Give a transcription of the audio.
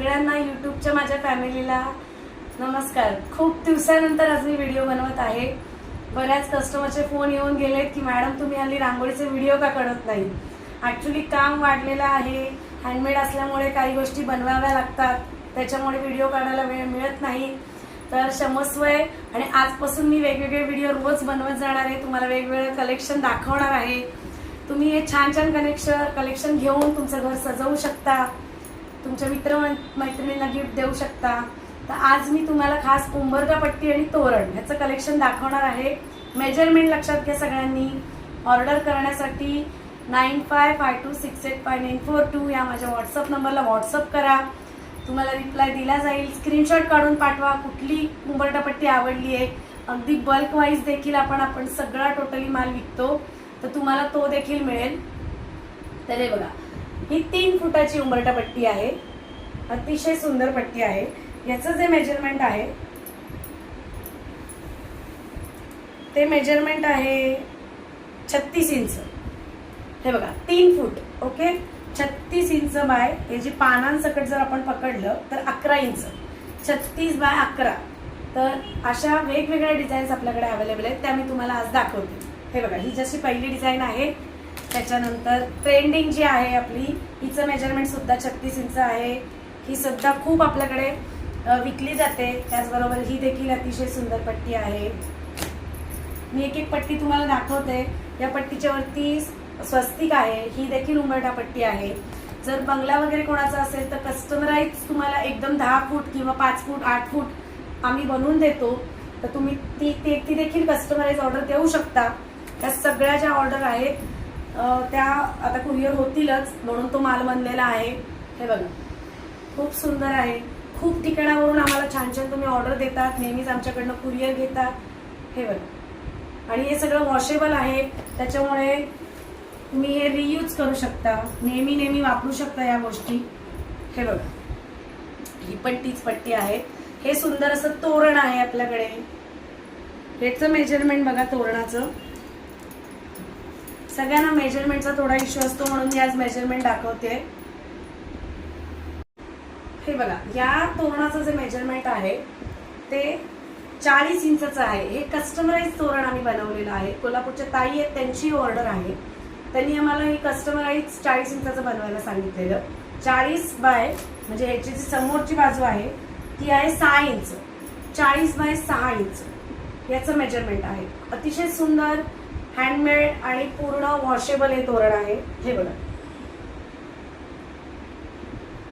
सगळ्यांना यूट्यूबच्या माझ्या फॅमिलीला नमस्कार। खूप दिवसानंतर आज मी व्हिडिओ बनवत आहे। बऱ्याच कस्टमरचे फोन येऊन गेलेत की मॅडम तुम्ही हल्ली रांगोळीचे व्हिडिओ का काढत नाही। ॲक्च्युली काम वाढलेलं आहे, हँडमेड असल्यामुळे काही गोष्टी बनवाव्या लागतात, त्याच्यामुळे व्हिडिओ काढायला वेळ मिळत नाही। तर क्षमस्व आहे आणि आजपासून मी वेगवेगळे व्हिडिओ रोज बनवत जाणार आहे, तुम्हाला वेगवेगळे कलेक्शन दाखवणार आहे। तुम्ही हे छान छान कलेक्शन घेऊन तुमचं घर सजवू शकता, तुमच्या मित्रमैत्रिणींना गिफ्ट देऊ शकता। तर आज मी तुम्हाला खास उंबरठा पट्टी आणि तोरण ह्याचं कलेक्शन दाखवणार आहे। मेजरमेंट लक्षात घ्या सगळ्यांनी। ऑर्डर करण्यासाठी 9552685942 या माझ्या व्हॉट्सअप नंबरला व्हॉट्सअप करा, तुम्हाला रिप्लाय दिला जाईल। स्क्रीनशॉट काढून पाठवा कुठली उंबरठा पट्टी आवडली आहे। अगदी बल्क वाईज देखील आपण सगळा टोटली माल विकतो, तर तुम्हाला तो देखील मिळेल। तर हे बघा, ही 3 फुटाची उंबरठा पट्टी आहे, अतिशय सुंदर पट्टी आहे। याचं जे मेजरमेंट आहे ते मेजरमेंट आहे 36 इंच। हे बघा 3 फूट, ओके। 36 इंच बाय हे जी पानांसकट जर आपण पकडलं तर 11 इंच, 36 बाय 11। तर अशा वेगवेगळ्या डिझाईन्स आपल्याकडे अवेलेबल आहेत, त्या मी तुम्हाला आज दाखवते। हे बघा, ही जशी पहिली डिझाईन आहे, त्याच्यानंतर ट्रेंडिंग जी आहे आपली, हिचं मेजरमेंट सुद्धा 36 इंच आहे। ही सुद्धा खूप आपल्याकडे विकली जाते। त्याचबरोबर ही देखील अतिशय सुंदर पट्टी आहे। मी एक एक पट्टी तुम्हाला दाखवते। या पट्टीच्या वरती स्वस्तिक आहे, ही देखील उंबरठा पट्टी आहे। जर बंगला वगैरे कोणाचा असेल तर कस्टमराइज तुम्हाला एकदम 10 फूट किंवा 5 फूट 8 फूट आम्ही बनवून देतो, तर तुम्ही ती देखील कस्टमराइज ऑर्डर देऊ शकता। त्या सगळ्या ज्या ऑर्डर आहेत त्या आता कुरिअर होतीलच, म्हणून तो माल बनलेला आहे। हे बघा, खूप सुंदर आहे। खूप ठिकाणावरून आम्हाला छान छान तुम्ही ऑर्डर देतात, नेहमीच आमच्याकडनं कुरिअर घेतात। हे बघा, आणि हे सगळं वॉशेबल आहे, त्याच्यामुळे तुम्ही हे रियूज करू शकता, नेहमी वापरू शकता या गोष्टी। हे बघा, ही पण तीच पट्टी आहे। हे सुंदर असं तोरण आहे आपल्याकडे। ह्याचं मेजरमेंट बघा तोरणाचं। सगळ्यांना मेजरमेंटचा थोडा इश्यू असतो, म्हणून मी आज मेजरमेंट दाखवते। हे बघा, या तोरणाचं जे मेजरमेंट आहे ते 40 इंचचं आहे। हे कस्टमराइज तोरण आम्ही बनवलेलं आहे। कोल्हापूरच्या ताई आहेत, त्यांची ऑर्डर आहे, त्यांनी आम्हाला ही कस्टमराइज 40 इंचाचं बनवायला सांगितलेलं। 40 बाय म्हणजे ह्याची जी समोरची बाजू आहे ती आहे 6 इंच, 40 बाय 6 इंच याचं मेजरमेंट आहे। अतिशय सुंदर हँडमेड आणि पूर्ण वॉशेबल हे तोरण आहे। हे बघा,